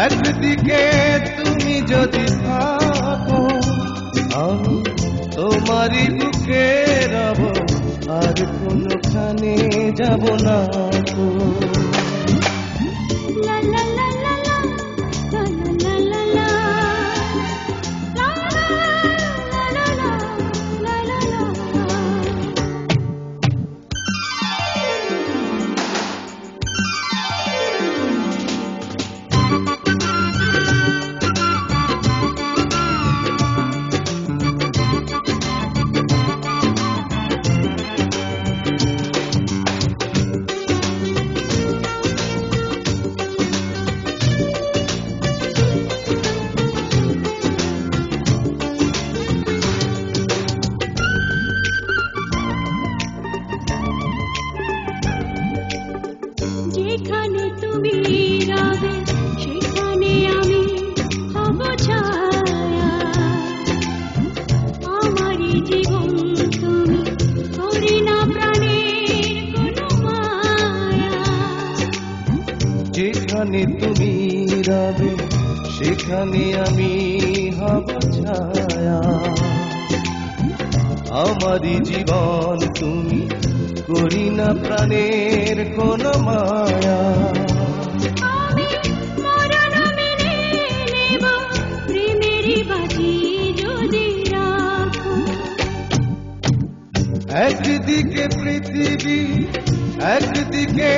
একদিকে তুমি যদি থাকো আমি তোমারই বুকে রব, আর কোনখানে যাব না তো। যেখানে তুমি রবে সেখানে আমি হব ছায়া, আমারই জীবন তুমি করি না প্রাণের কোনো মায়া। যেখানে তুমি রবে সেখানে আমি হব ছায়া, আমারই জীবন তুমি করি না প্রাণের কোন মায়া। আমি মরণ মেনে নেব প্রেমেরই বাজি যদি রাখো। একদিকে পৃথিবী একদিকে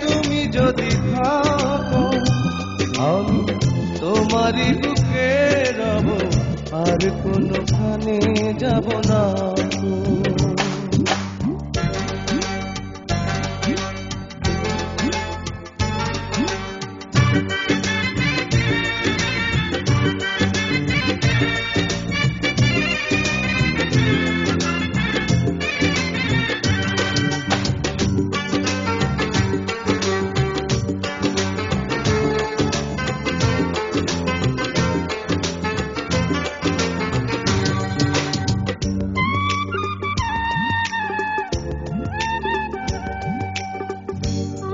তুমি যদি থাকো আমি তোমারই বুকে রব, আর কোনখানে যাব না তো।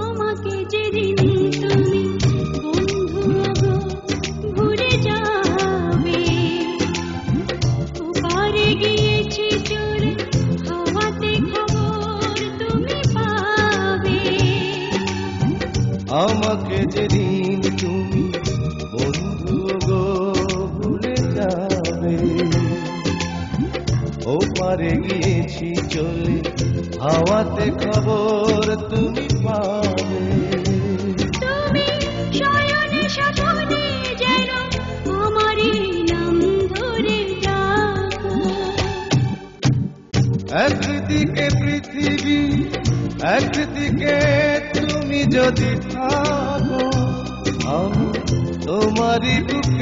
আমাকে যেদিন তুমি বন্ধু গো ভুলে যাবে, ওপারে গিয়েছি চলে হাওয়াতে খবর তুমি পাবে। আমাকে যেদিন তুমি বন্ধু গো ভুলে যাবে, ওপারে গিয়েছি চলে হাওয়াতে খবর তুমি পাবে। তুমি শয়নে স্বপ্নে যেন আমারই নাম ধরে ডাকো। একদিকে পৃথিবী একদিকে তুমি যদি থাকো আমি তোমারই বুকে